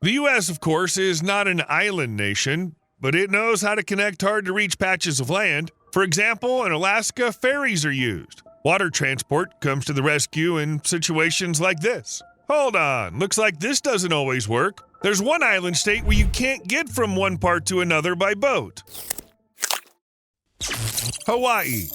The U.S., of course, is not an island nation, but it knows how to connect hard-to-reach patches of land. For example, in Alaska, ferries are used. Water transport comes to the rescue in situations like this. Hold on, looks like this doesn't always work. There's one island state where you can't get from one part to another by boat. Hawaii.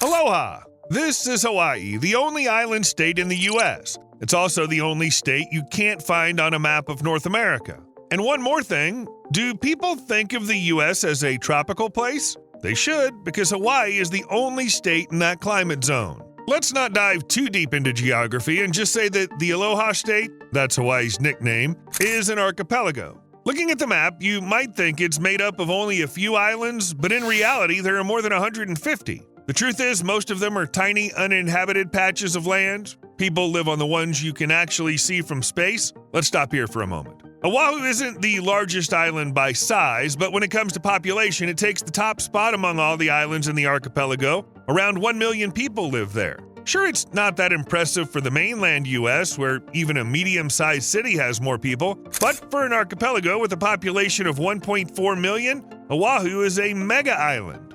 Aloha! This is Hawaii, the only island state in the U.S. It's also the only state you can't find on a map of North America. And one more thing, do people think of the U.S. as a tropical place? They should, because Hawaii is the only state in that climate zone. Let's not dive too deep into geography and just say that the Aloha State, that's Hawaii's nickname, is an archipelago. Looking at the map, you might think it's made up of only a few islands, but in reality, there are more than 150. The truth is, most of them are tiny, uninhabited patches of land. People live on the ones you can actually see from space. Let's stop here for a moment. Oahu isn't the largest island by size, but when it comes to population, it takes the top spot among all the islands in the archipelago. Around 1 million people live there. Sure, it's not that impressive for the mainland U.S., where even a medium-sized city has more people, but for an archipelago with a population of 1.4 million, Oahu is a mega-island.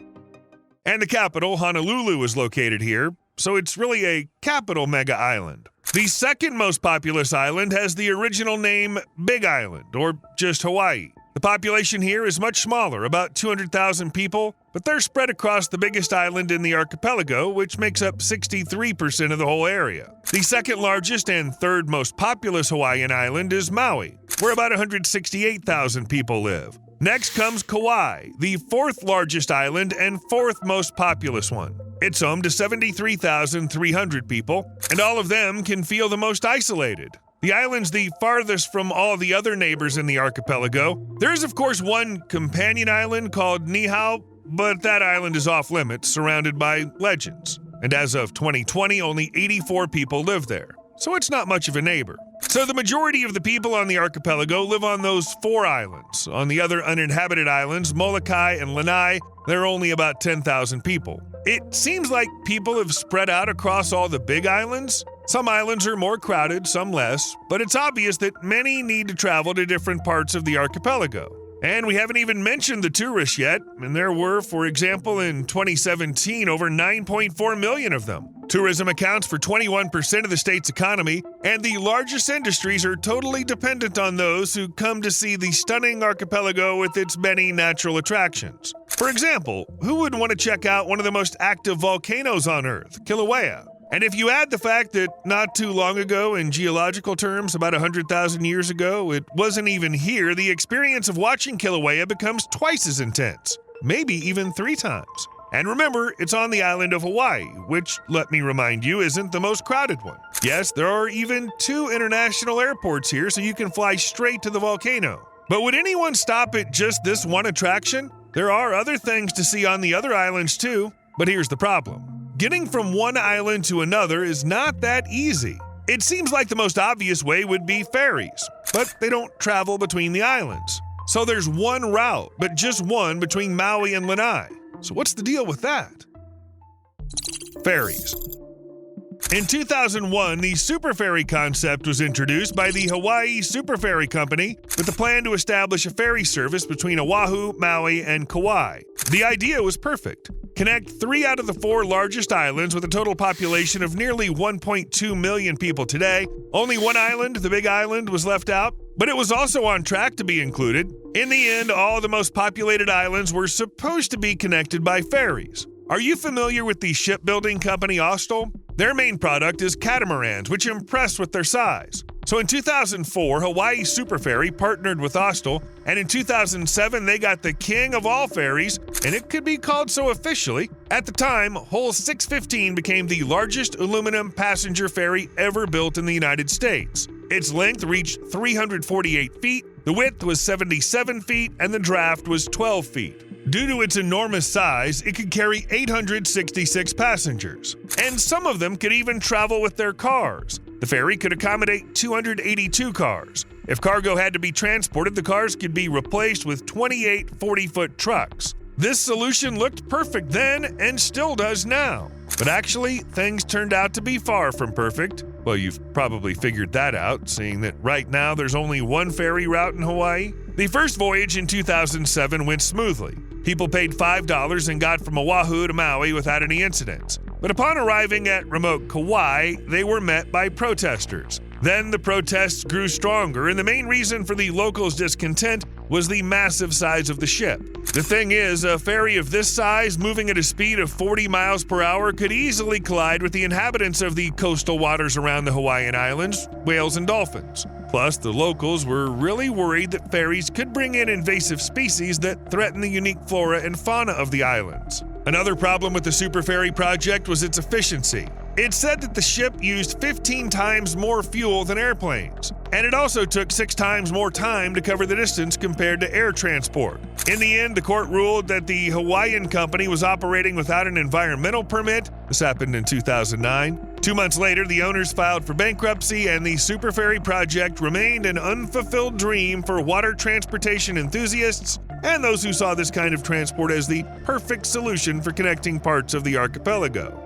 And the capital, Honolulu, is located here, so it's really a capital mega-island. The second most populous island has the original name Big Island, or just Hawaii. The population here is much smaller, about 200,000 people, but they're spread across the biggest island in the archipelago, which makes up 63% of the whole area. The second largest and third most populous Hawaiian island is Maui, where about 168,000 people live. Next comes Kauai, the fourth largest island and fourth most populous one. It's home to 73,300 people, and all of them can feel the most isolated. The island's the farthest from all the other neighbors in the archipelago. There is, of course, one companion island called Niihau, but that island is off limits, surrounded by legends. And as of 2020, only 84 people live there, so it's not much of a neighbor. So the majority of the people on the archipelago live on those 4 islands. On the other uninhabited islands, Molokai and Lanai, there are only about 10,000 people. It seems like people have spread out across all the big islands. Some islands are more crowded, some less, but it's obvious that many need to travel to different parts of the archipelago. And we haven't even mentioned the tourists yet, and there were, for example, in 2017, over 9.4 million of them. Tourism accounts for 21% of the state's economy, and the largest industries are totally dependent on those who come to see the stunning archipelago with its many natural attractions. For example, who would want to check out one of the most active volcanoes on Earth, Kilauea? And if you add the fact that not too long ago, in geological terms, about 100,000 years ago, it wasn't even here, the experience of watching Kilauea becomes twice as intense, maybe even 3 times. And remember, it's on the island of Hawaii, which, let me remind you, isn't the most crowded one. Yes, there are even 2 international airports here, so you can fly straight to the volcano. But would anyone stop at just this one attraction? There are other things to see on the other islands too, but here's the problem. Getting from one island to another is not that easy. It seems like the most obvious way would be ferries, but they don't travel between the islands. So there's one route, but just one between Maui and Lanai. So what's the deal with that? Ferries. In 2001, the super ferry concept was introduced by the Hawaii Super Ferry Company with the plan to establish a ferry service between Oahu, Maui, and Kauai. The idea was perfect. Connect 3 out of the 4 largest islands with a total population of nearly 1.2 million people today. Only one island, the Big Island, was left out, but it was also on track to be included. In the end, all the most populated islands were supposed to be connected by ferries. Are you familiar with the shipbuilding company Austal? Their main product is catamarans, which impress with their size. So in 2004, Hawaii Super Ferry partnered with Austal, and in 2007, they got the king of all ferries, and it could be called so officially. At the time, Hull 615 became the largest aluminum passenger ferry ever built in the United States. Its length reached 348 feet, the width was 77 feet, and the draft was 12 feet. Due to its enormous size, it could carry 866 passengers, and some of them could even travel with their cars. The ferry could accommodate 282 cars. If cargo had to be transported, the cars could be replaced with 28 40-foot trucks. This solution looked perfect then and still does now. But actually, things turned out to be far from perfect. Well, you've probably figured that out, seeing that right now there's only one ferry route in Hawaii. The first voyage in 2007 went smoothly. People paid $5 and got from Oahu to Maui without any incidents. But upon arriving at remote Kauai, they were met by protesters. Then the protests grew stronger, and the main reason for the locals' discontent was the massive size of the ship. The thing is, a ferry of this size moving at a speed of 40 miles per hour could easily collide with the inhabitants of the coastal waters around the Hawaiian Islands, whales and dolphins. Plus, the locals were really worried that ferries could bring in invasive species that threaten the unique flora and fauna of the islands. Another problem with the Super Ferry project was its efficiency. It said that the ship used 15 times more fuel than airplanes, and it also took 6 times more time to cover the distance compared to air transport. In the end, the court ruled that the Hawaiian company was operating without an environmental permit. This happened in 2009. 2 months later, the owners filed for bankruptcy, and the Super Ferry project remained an unfulfilled dream for water transportation enthusiasts and those who saw this kind of transport as the perfect solution for connecting parts of the archipelago.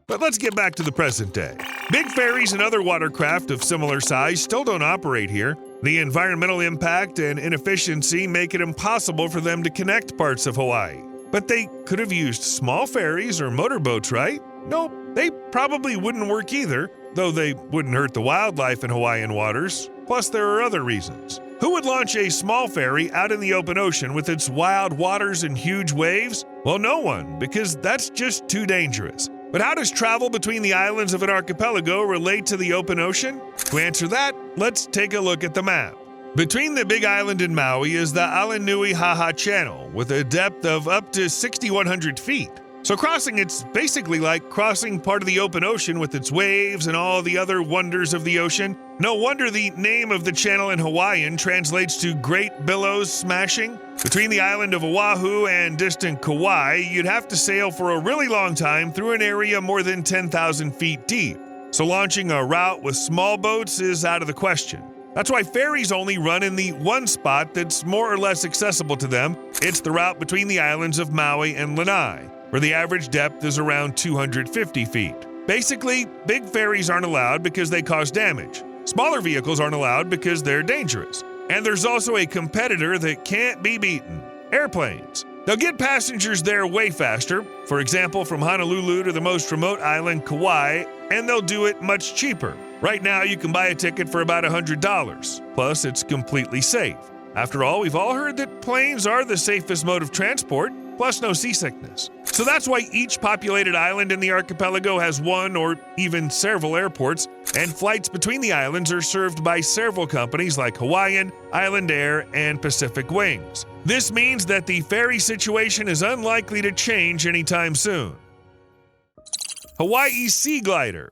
But let's get back to the present day. Big ferries and other watercraft of similar size still don't operate here. The environmental impact and inefficiency make it impossible for them to connect parts of Hawaii. But they could have used small ferries or motorboats, right? Nope, they probably wouldn't work either, though they wouldn't hurt the wildlife in Hawaiian waters. Plus, there are other reasons. Who would launch a small ferry out in the open ocean with its wild waters and huge waves? Well, no one, because that's just too dangerous. But how does travel between the islands of an archipelago relate to the open ocean? To answer that, let's take a look at the map. Between the Big Island and Maui is the Alenuihaha Channel, with a depth of up to 6,100 feet. So crossing it's basically like crossing part of the open ocean with its waves and all the other wonders of the ocean. No wonder the name of the channel in Hawaiian translates to Great Billows Smashing. Between the island of Oahu and distant Kauai, you'd have to sail for a really long time through an area more than 10,000 feet deep. So launching a route with small boats is out of the question. That's why ferries only run in the one spot that's more or less accessible to them. It's the route between the islands of Maui and Lanai, where the average depth is around 250 feet. Basically, big ferries aren't allowed because they cause damage. Smaller vehicles aren't allowed because they're dangerous. And there's also a competitor that can't be beaten: airplanes. They'll get passengers there way faster, for example from Honolulu to the most remote island, Kauai, and they'll do it much cheaper. Right now, you can buy a ticket for about $100. Plus, it's completely safe. After all, we've all heard that planes are the safest mode of transport, plus no seasickness. So that's why each populated island in the archipelago has one or even several airports, and flights between the islands are served by several companies like Hawaiian, Island Air, and Pacific Wings. This means that the ferry situation is unlikely to change anytime soon. Hawaii Seaglider.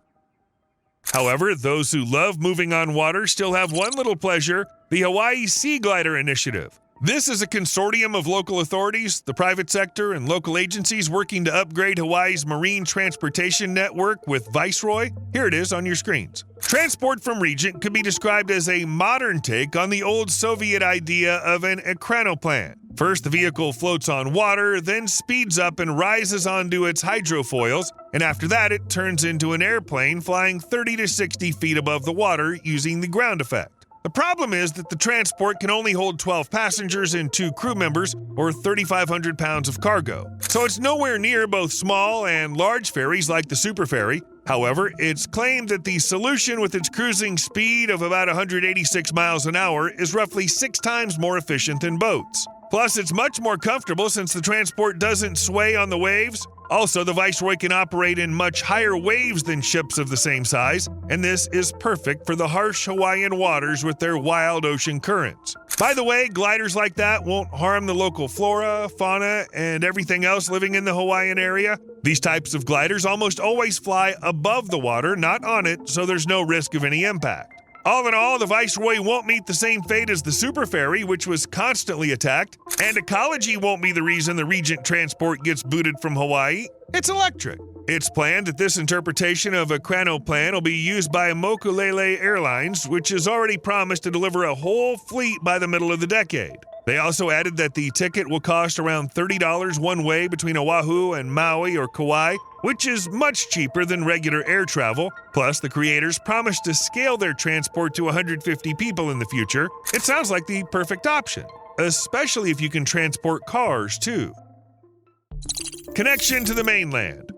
However, those who love moving on water still have one little pleasure: the Hawaii Seaglider Initiative. This is a consortium of local authorities, the private sector, and local agencies working to upgrade Hawaii's marine transportation network with Viceroy. Here it is on your screens. Transport from Regent could be described as a modern take on the old Soviet idea of an ekranoplan. First, the vehicle floats on water, then speeds up and rises onto its hydrofoils, and after that it turns into an airplane flying 30 to 60 feet above the water using the ground effect. The problem is that the transport can only hold 12 passengers and 2 crew members, or 3,500 pounds of cargo. So it's nowhere near both small and large ferries like the Super Ferry. However, it's claimed that the solution, with its cruising speed of about 186 miles an hour, is roughly 6 times more efficient than boats. Plus, it's much more comfortable since the transport doesn't sway on the waves. Also, the Viceroy can operate in much higher waves than ships of the same size, and this is perfect for the harsh Hawaiian waters with their wild ocean currents. By the way, gliders like that won't harm the local flora, fauna, and everything else living in the Hawaiian area. These types of gliders almost always fly above the water, not on it, so there's no risk of any impact. All in all, the Viceroy won't meet the same fate as the Super Ferry, which was constantly attacked, and ecology won't be the reason the Regent transport gets booted from Hawaii. It's electric. It's planned that this interpretation of a ekranoplan will be used by Mokulele Airlines, which has already promised to deliver a whole fleet by the middle of the decade. They also added that the ticket will cost around $30 one way between Oahu and Maui or Kauai, which is much cheaper than regular air travel. Plus, the creators promised to scale their transport to 150 people in the future. It sounds like the perfect option, especially if you can transport cars too. Connection to the mainland.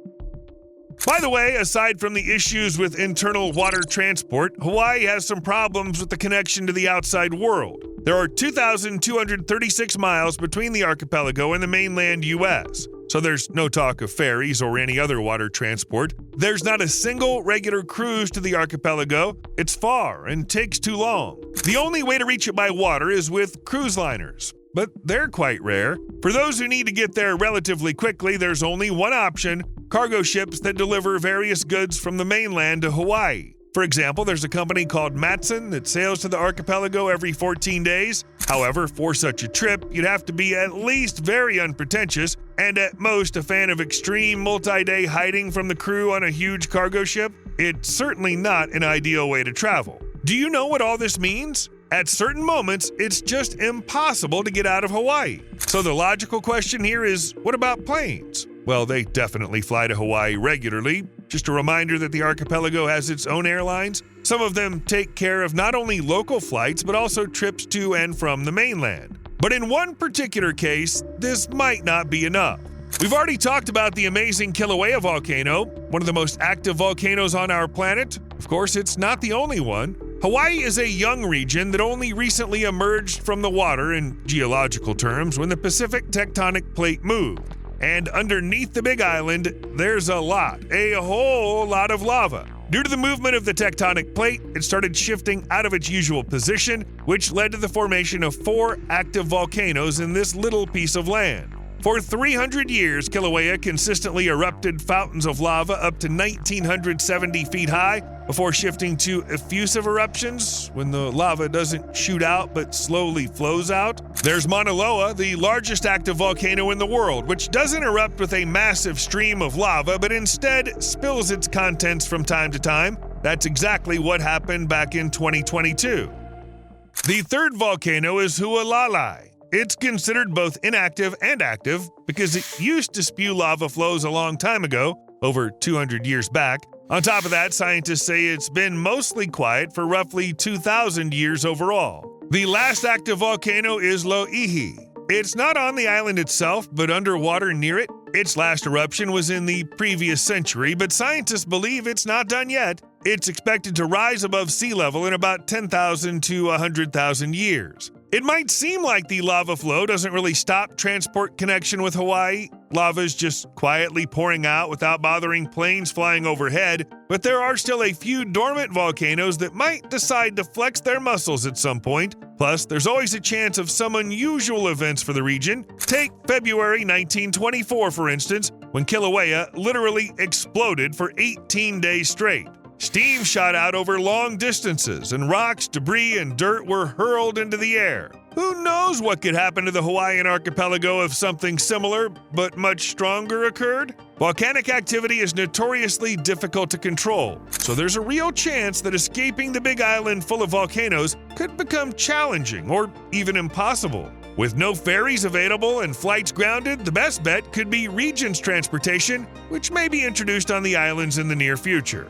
By the way, aside from the issues with internal water transport, Hawaii has some problems with the connection to the outside world. There are 2,236 miles between the archipelago and the mainland U.S., so there's no talk of ferries or any other water transport. There's not a single regular cruise to the archipelago. It's far and takes too long. The only way to reach it by water is with cruise liners, but they're quite rare. For those who need to get there relatively quickly, there's only one option: cargo ships that deliver various goods from the mainland to Hawaii. For example, there's a company called Matson that sails to the archipelago every 14 days. However, for such a trip, you'd have to be at least very unpretentious and at most a fan of extreme multi-day hiding from the crew on a huge cargo ship. It's certainly not an ideal way to travel. Do you know what all this means? At certain moments, it's just impossible to get out of Hawaii. So the logical question here is, what about planes? Well, they definitely fly to Hawaii regularly. Just a reminder that the archipelago has its own airlines. Some of them take care of not only local flights, but also trips to and from the mainland. But in one particular case, this might not be enough. We've already talked about the amazing Kilauea volcano, one of the most active volcanoes on our planet. Of course, it's not the only one. Hawaii is a young region that only recently emerged from the water in geological terms when the Pacific tectonic plate moved. And underneath the Big Island, there's a whole lot of lava. Due to the movement of the tectonic plate, it started shifting out of its usual position, which led to the formation of 4 active volcanoes in this little piece of land. For 300 years, Kilauea consistently erupted fountains of lava up to 1,970 feet high before shifting to effusive eruptions when the lava doesn't shoot out but slowly flows out. There's Mauna Loa, the largest active volcano in the world, which doesn't erupt with a massive stream of lava but instead spills its contents from time to time. That's exactly what happened back in 2022. The third volcano is Hualalai. It's considered both inactive and active because it used to spew lava flows a long time ago, over 200 years back. On top of that, scientists say it's been mostly quiet for roughly 2,000 years overall. The last active volcano is Lo'ihi. It's not on the island itself, but underwater near it. Its last eruption was in the previous century, but scientists believe it's not done yet. It's expected to rise above sea level in about 10,000 to 100,000 years. It might seem like the lava flow doesn't really stop transport connection with Hawaii. Lava's just quietly pouring out without bothering planes flying overhead, but there are still a few dormant volcanoes that might decide to flex their muscles at some point. Plus, there's always a chance of some unusual events for the region. Take February 1924, for instance, when Kilauea literally exploded for 18 days straight. Steam shot out over long distances, and rocks, debris, and dirt were hurled into the air. Who knows what could happen to the Hawaiian archipelago if something similar, but much stronger, occurred? Volcanic activity is notoriously difficult to control, so there's a real chance that escaping the Big Island full of volcanoes could become challenging or even impossible. With no ferries available and flights grounded, the best bet could be Regions transportation, which may be introduced on the islands in the near future.